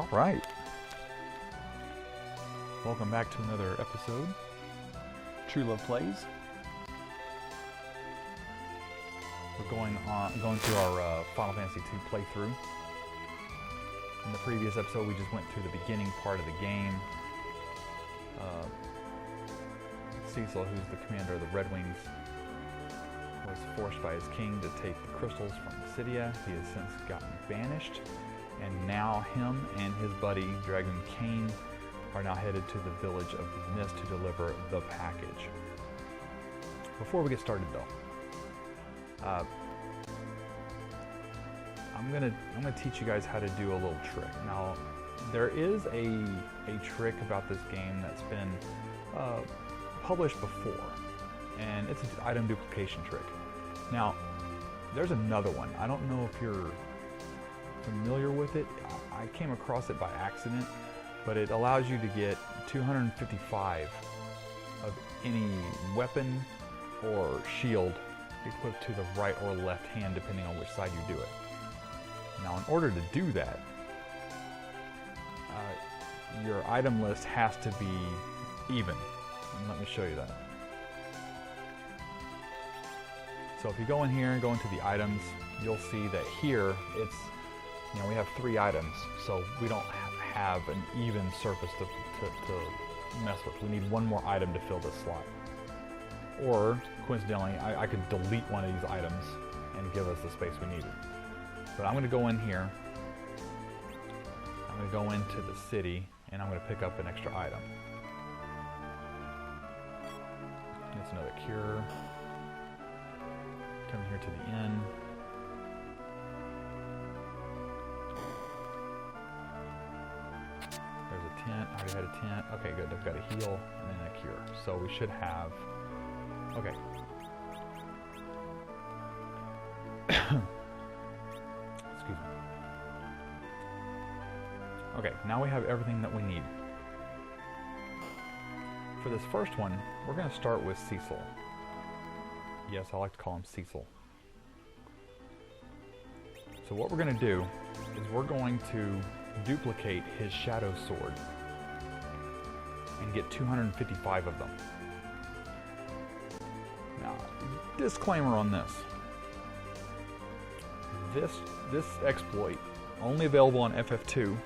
Alright. Welcome back to another episode. True Love Plays. We're going through our Final Fantasy II playthrough. In the previous episode we just went through the beginning part of the game. Cecil, who's the commander of the Red Wings, was forced by his king to take the crystals from Cydia. He has since gotten banished, and now him and his buddy Dragon Kane are now headed to the village of the Mist to deliver the package. Before we get started though, I'm gonna teach you guys how to do a little trick. Now, there is a trick about this game that's been published before, and it's an item duplication trick. Now, there's another one. I don't know if you're familiar with it. I came across it by accident, but it allows you to get 255 of any weapon or shield equipped to the right or left hand, depending on which side you do it. Now, in order to do that, your item list has to be even. And let me show you that. So if you go in here and go into the items, you'll see that here it's, we have 3 items, so we don't have an even surface to mess with. We need one more item to fill this slot. Or, coincidentally, I could delete one of these items and give us the space we needed. But I'm going to go in here, I'm going to go into the city, and I'm going to pick up an extra item. It's another cure. Come here to the inn. There's a tent. I already had a tent. Okay, good. I've got a heal and then a cure. So we should have... Okay. Excuse me. Okay, now we have everything that we need. For this first one, we're going to start with Cecil. Yes, I like to call him Cecil. So what we're going to do is we're going to duplicate his shadow sword and get 255 of them. Now, disclaimer on this. This exploit, only available on FF2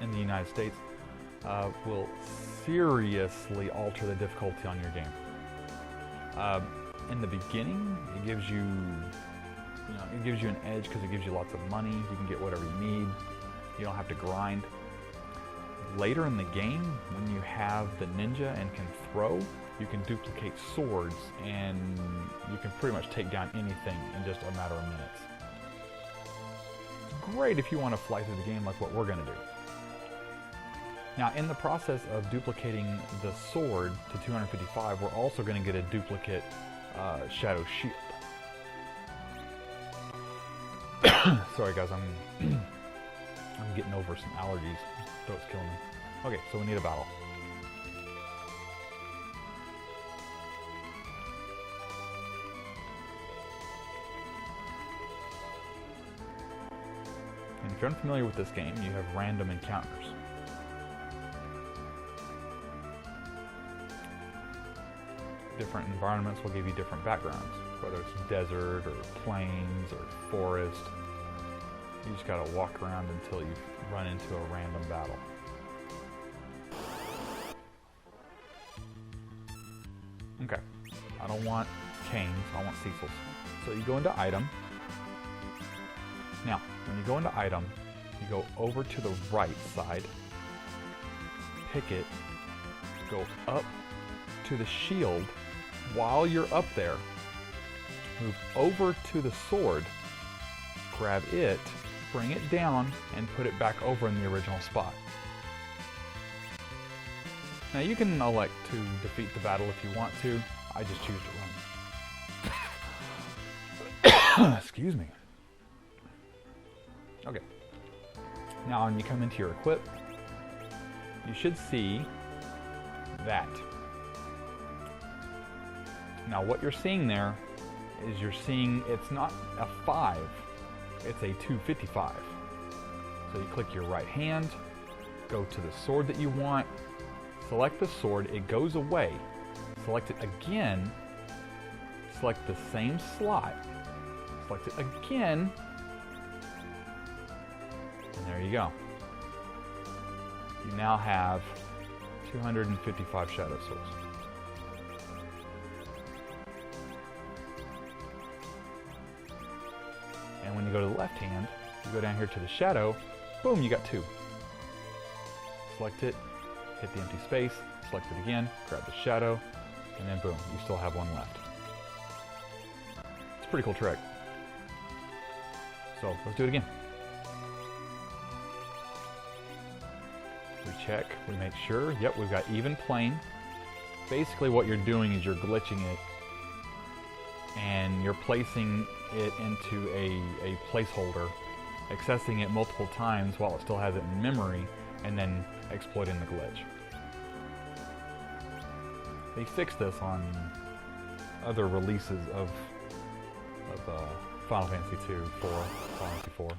in the United States, will seriously alter the difficulty on your game. In the beginning, it gives you, it gives you an edge because it gives you lots of money. You can get whatever you need. You don't have to grind. Later in the game, when you have the ninja and can throw, you can duplicate swords, and you can pretty much take down anything in just a matter of minutes. Great if you want to fly through the game like what we're going to do. Now, in the process of duplicating the sword to 255, we're also going to get a duplicate shadow shield. Sorry guys, I'm getting over some allergies. Throat's killing me. Okay, so we need a battle. And if you're unfamiliar with this game, you have random encounters. Different environments will give you different backgrounds, whether it's desert or plains or forest. You just gotta walk around until you run into a random battle. Okay, I don't want Kane's, I want Cecil's. So you go into item. Now, when you go into item, you go over to the right side, pick it, go up to the shield. While you're up there, move over to the sword, grab it, bring it down, and put it back over in the original spot. Now you can elect to defeat the battle if you want to. I just choose to run. Excuse me. Okay. Now when you come into your equip, you should see that. Now what you're seeing there is you're seeing it's not a 5, it's a 255. So So you click your right hand, go to the sword that you want, select the sword, it goes away. Select it again, select the same slot, select it again, and there you go. You now have 255 shadow swords. And when you go to the left hand, you go down here to the shadow, boom, you got 2. Select it, hit the empty space, select it again, grab the shadow, and then boom, you still have 1 left. It's a pretty cool trick. So let's do it again. We check, we make sure, yep, we've got even plane. Basically what you're doing is you're glitching it and you're placing it into a placeholder, accessing it multiple times while it still has it in memory, and then exploiting the glitch. They fixed this on other releases of Final Fantasy 2, 4, Final Fantasy 4.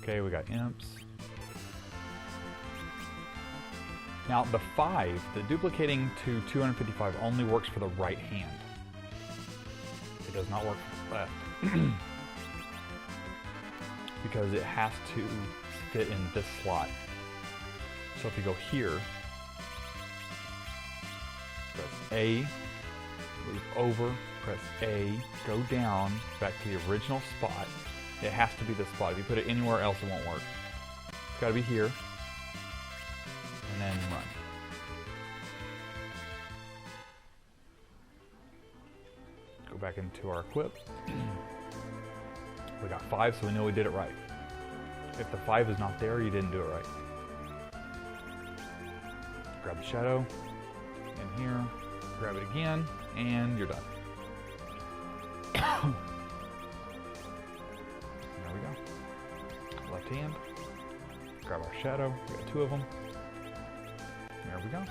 Okay, we got imps. Now the 5, the duplicating to 255 only works for the right hand. It does not work for the left. Because it has to fit in this slot. So if you go here, press A, move over, press A, go down, back to the original spot. It has to be this spot. If you put it anywhere else, it won't work. It's got to be here. And then run. Go back into our equip. We got 5, so we know we did it right. If the 5 is not there, you didn't do it right. Grab the shadow in here, grab it again, and you're done. There we go. Left hand, grab our shadow, we got 2 of them. There we go.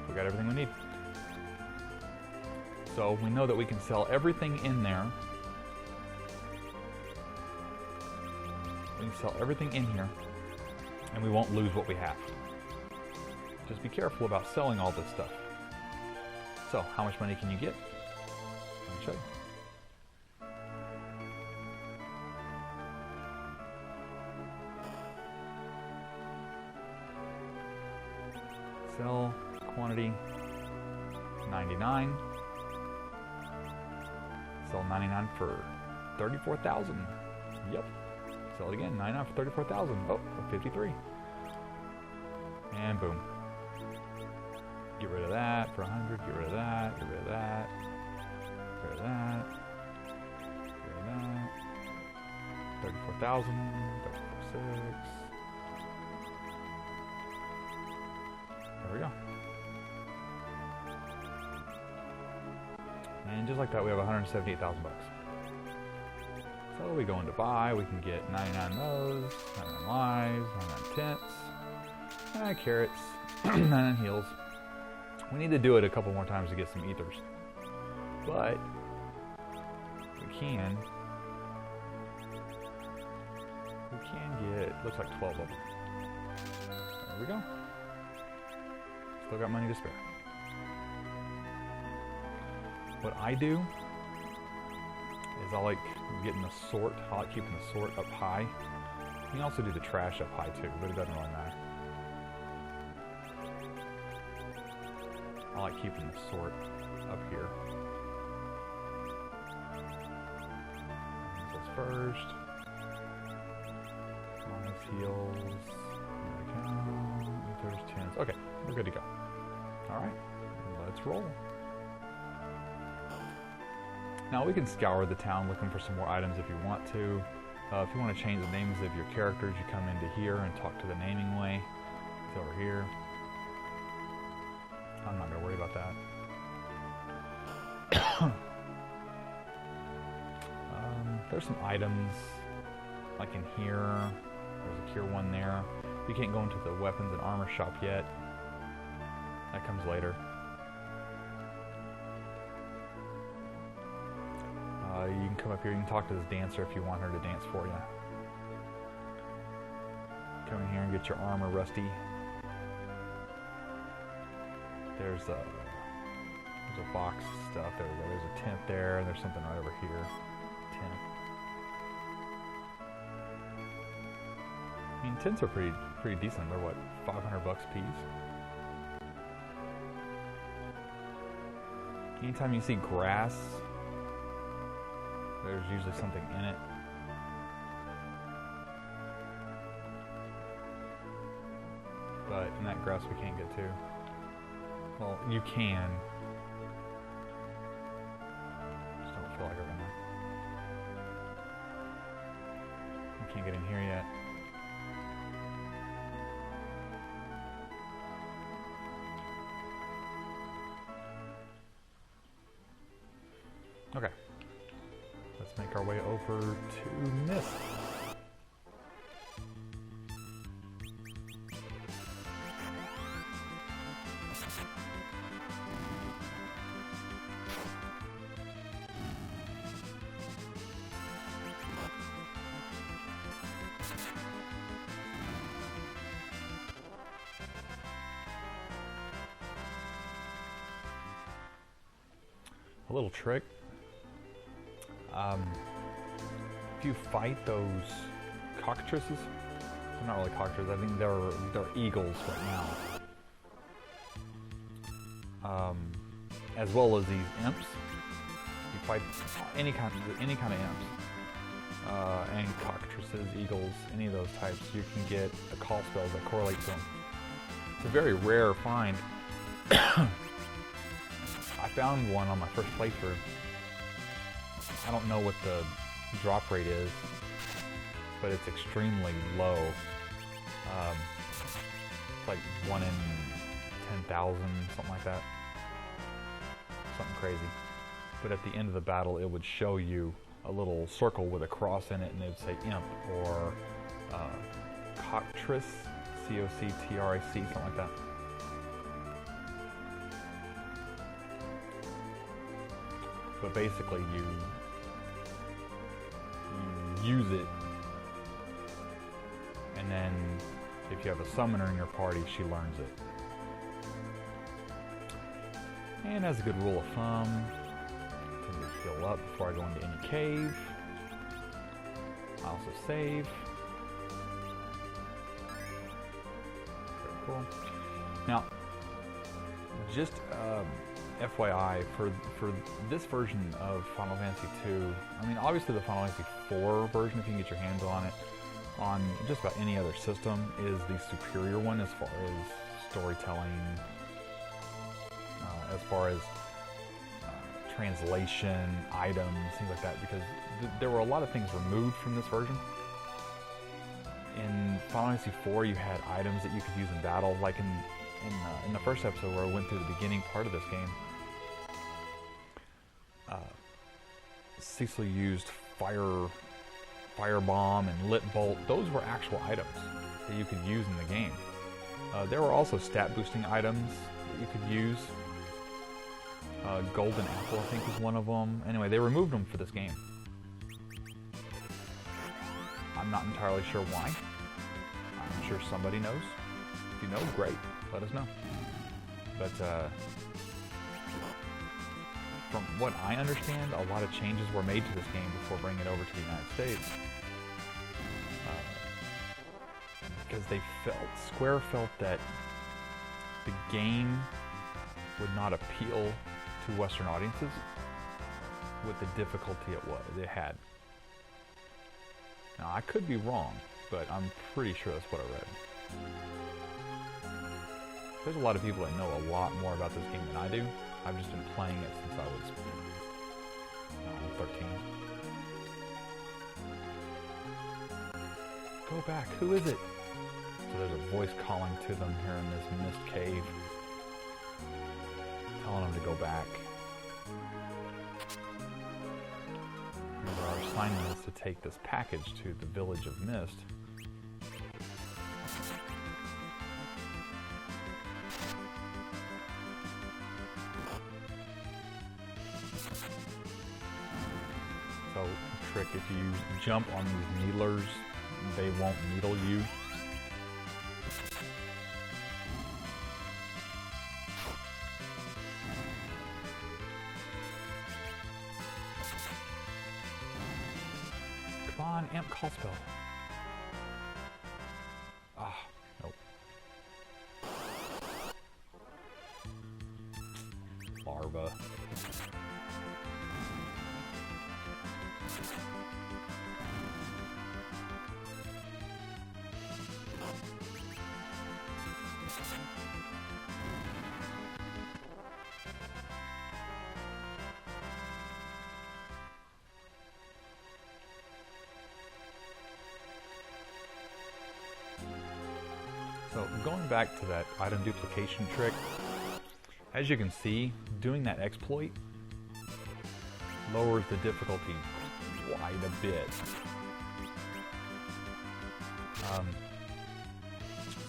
We got everything we need. So we know that we can sell everything in there. We can sell everything in here, and we won't lose what we have. Just be careful about selling all this stuff. So, how much money can you get? Let me show you. Sell quantity 99. Sell 99 for 34,000. Yep. Sell it again, 99 for 34,000. Oh, 53. And boom. Get rid of that for 100. Get rid of that. Get rid of that. Get rid of that. Get rid of that. 34,000. 34,600. There we go. And just like that, we have 178,000 bucks. So we go into buy, we can get 99 of those, 99 lives, 99 tents, 99 carrots, 99 heals. We need to do it a couple more times to get some ethers. But we can get, looks like 12 of them. There we go. Still got money to spare. What I do is I like getting the sort. I like keeping the sort up high. You can also do the trash up high too, but it doesn't really matter. I like keeping the sort up here. This first. Minus heals. Ethers, tens. Okay, we're good to go. Alright, let's roll. Now we can scour the town looking for some more items if you want to. If you want to change the names of your characters, you come into here and talk to the naming way. It's over here. I'm not going to worry about that. There's some items, like in here. There's a cure one there. You can't go into the weapons and armor shop yet. That comes later. You can come up here. You can talk to this dancer if you want her to dance for you. Come in here and get your armor rusty. There's a box stuff. There we go. There's a tent there, and there's something right over here. Tent. I mean, tents are pretty decent. They're what, $500 a piece? Anytime you see grass, there's usually something in it. But in that grass we can't get to. Well, you can. Just don't feel like it right now. You can't get in here yet. Okay. Let's make our way over to Mist. A little trick. If you fight those cockatrices, they're not really cockatrices, I think they're eagles right now. As well as these imps. You fight any kind of imps. And cockatrices, eagles, any of those types, you can get a call spells that correlate to them. It's a very rare find. I found one on my first playthrough. I don't know what the drop rate is, but it's extremely low. It's like 1 in 10,000, something like that. Something crazy. But at the end of the battle, it would show you a little circle with a cross in it, and it would say imp or cockatrice, C-O-C-T-R-I-C, something like that. But basically, you use it, and then if you have a summoner in your party, she learns it. And as a good rule of thumb, I tend to heal up before I go into any cave. I also save. Very cool. Now, just FYI, for this version of Final Fantasy II, I mean, obviously the Final Fantasy IV version, if you can get your hands on it, on just about any other system, is the superior one as far as storytelling, as far as translation, items, things like that, because there were a lot of things removed from this version. In Final Fantasy IV, you had items that you could use in battle, like in the first episode where I went through the beginning part of this game. Cecil used firebomb and lit bolt. Those were actual items that you could use in the game. There were also stat boosting items that you could use. Golden apple, I think, was one of them. Anyway, they removed them for this game. I'm not entirely sure why. I'm sure somebody knows. If you know, great, let us know. But from what I understand, a lot of changes were made to this game before bringing it over to the United States. Because Square felt that the game would not appeal to Western audiences with the difficulty it had. Now, I could be wrong, but I'm pretty sure that's what I read. There's a lot of people that know a lot more about this game than I do. I've just been playing it since I was 13. Go back, who is it? So there's a voice calling to them here in this mist cave, telling them to go back. Remember, our assignment is to take this package to the village of Mist. So If you jump on these needlers, they won't needle you. Come on, amp call spell. Ah, nope. Larva. So going back to that item duplication trick, as you can see, doing that exploit lowers the difficulty quite a bit.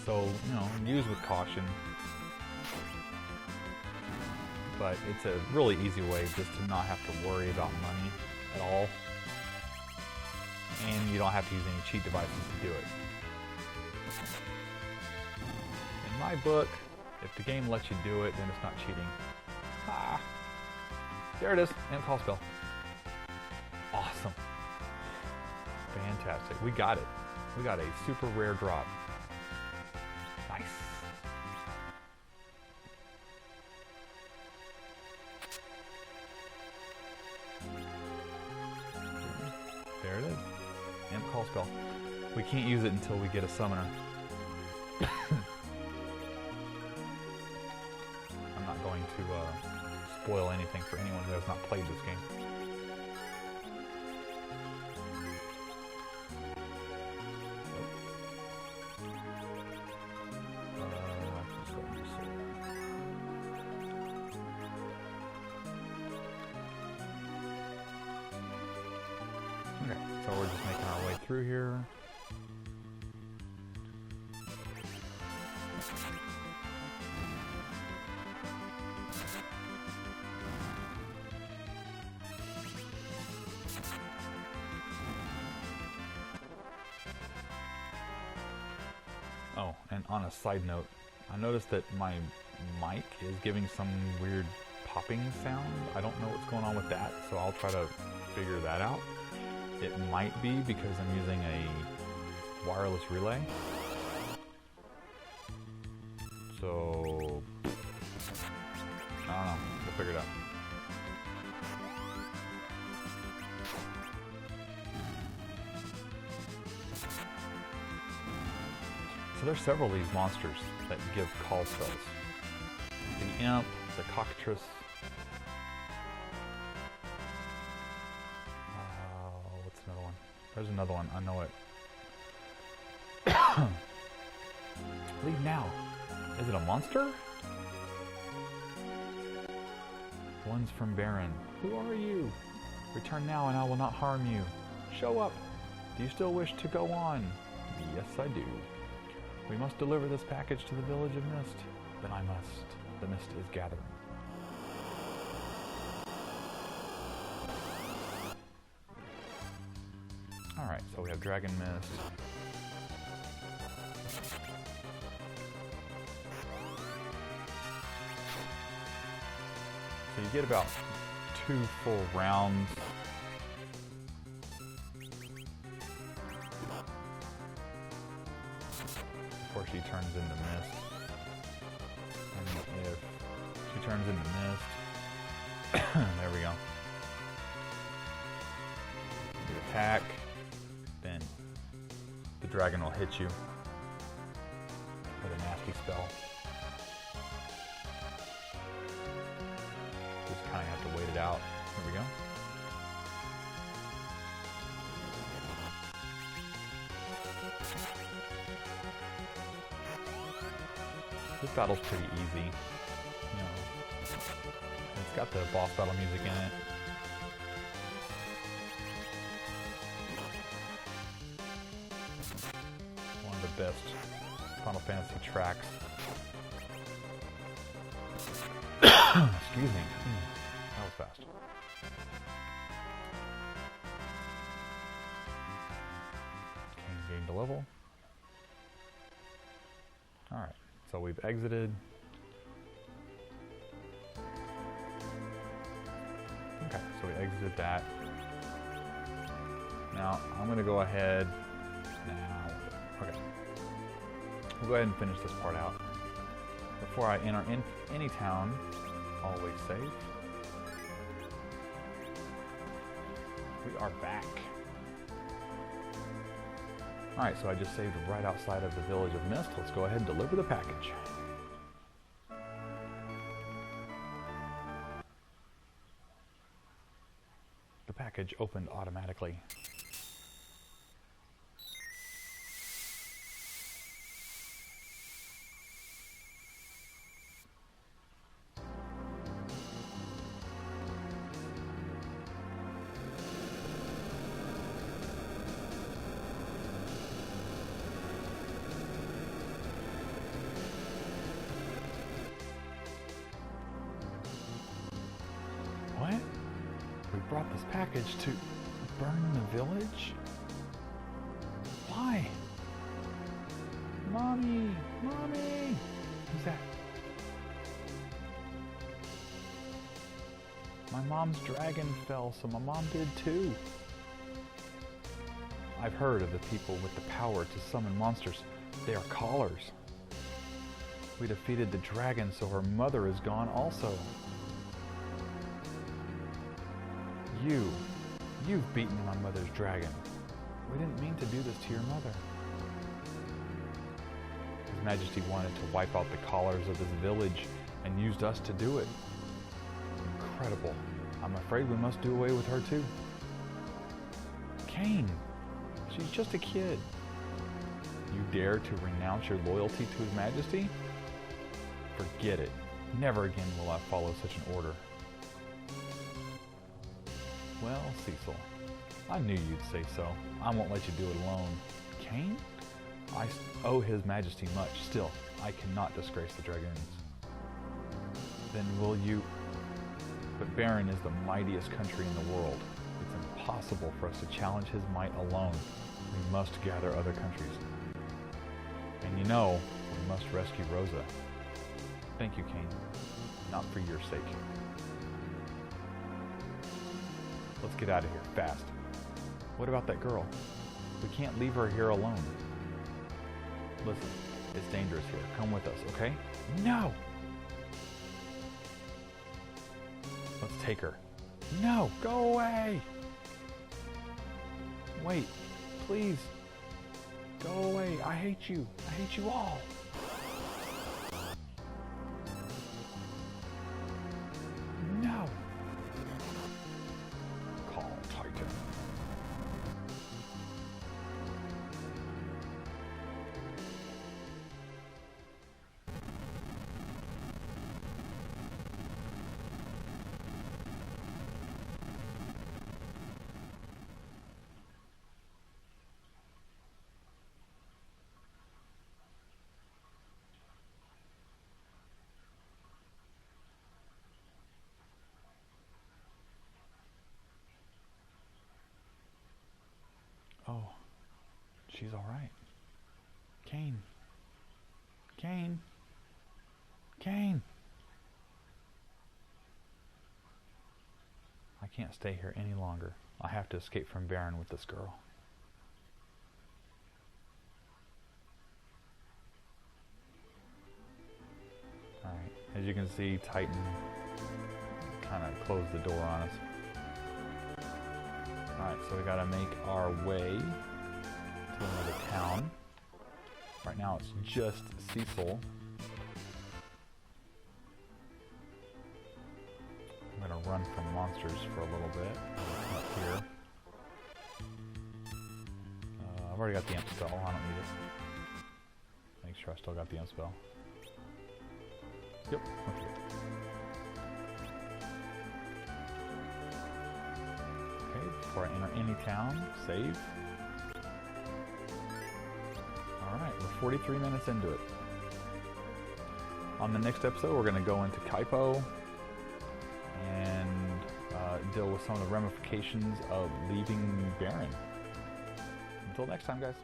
So, you know, use with caution, but it's a really easy way just to not have to worry about money at all, and you don't have to use any cheat devices to do it. In my book, if the game lets you do it, then it's not cheating. Ah, there it is, and call spell. Awesome. Fantastic. We got it. We got a super rare drop. Nice. There it is. Amp call spell. We can't use it until we get a summoner. I'm not going to spoil anything for anyone who has not played this game. Okay, so we're just making our way through here. Oh, and on a side note, I noticed that my mic is giving some weird popping sound. I don't know what's going on with that, so I'll try to figure that out. It might be because I'm using a wireless relay. So, I don't know. We'll figure it out. So there's several of these monsters that give call spells. The imp, the cockatrice. What's another one? There's another one. I know it. Leave now. Is it a monster? One's from Baron. Who are you? Return now and I will not harm you. Show up. Do you still wish to go on? Yes, I do. We must deliver this package to the village of Mist. Then I must. The mist is gathering. Alright, so we have Dragon Mist. So you get about 2 full rounds. Before she turns into mist. And if she turns into mist, there we go. You attack, then the dragon will hit you with a nasty spell. Just kind of have to wait it out. Here we go. This battle's pretty easy. You know, it's got the boss battle music in it. One of the best Final Fantasy tracks. Excuse me. That was fast. gained a level. Alright, so we've exited. Okay, so we exited that. Now, I'm going to go ahead now. Okay. We'll go ahead and finish this part out. Before I enter in any town, always save. We are back. Alright, so I just saved right outside of the village of Mist. Let's go ahead and deliver the package. The package opened automatically. What? We brought this package to burn the village? Why? Mommy! Mommy! Who's that? My mom's dragon fell, so my mom did too. I've heard of the people with the power to summon monsters. They are callers. We defeated the dragon, so her mother is gone also. You've beaten my mother's dragon. We didn't mean to do this to your mother. His Majesty wanted to wipe out the callers of this village and used us to do it. Incredible. I'm afraid we must do away with her too. Cain, she's just a kid. You dare to renounce your loyalty to His Majesty? Forget it. Never again will I follow such an order. Well, Cecil, I knew you'd say so. I won't let you do it alone. Cain? I owe His Majesty much. Still, I cannot disgrace the dragoons. Then will you... But Baron is the mightiest country in the world. It's impossible for us to challenge his might alone. We must gather other countries. And you know, we must rescue Rosa. Thank you, Cain. Not for your sake. Let's get out of here, fast. What about that girl? We can't leave her here alone. Listen, it's dangerous here. Come with us, okay? No! Let's take her. No, go away! Wait, please. Go away. I hate you. I hate you all. No. Call Titan. Oh, she's all right. Cain. Cain. Cain. I can't stay here any longer. I have to escape from Baron with this girl. Alright, as you can see, Titan kind of closed the door on us. Alright, so we gotta make our way to another town. Right now it's just Cecil. I'm gonna run from monsters for a little bit. Up here. I've already got the imp spell, I don't need it. Make sure I still got the imp spell. Yep, okay. Before I enter any town, save. Alright, we're 43 minutes into it. On the next episode, we're going to go into Kaipo and deal with some of the ramifications of leaving Baron. Until next time, guys.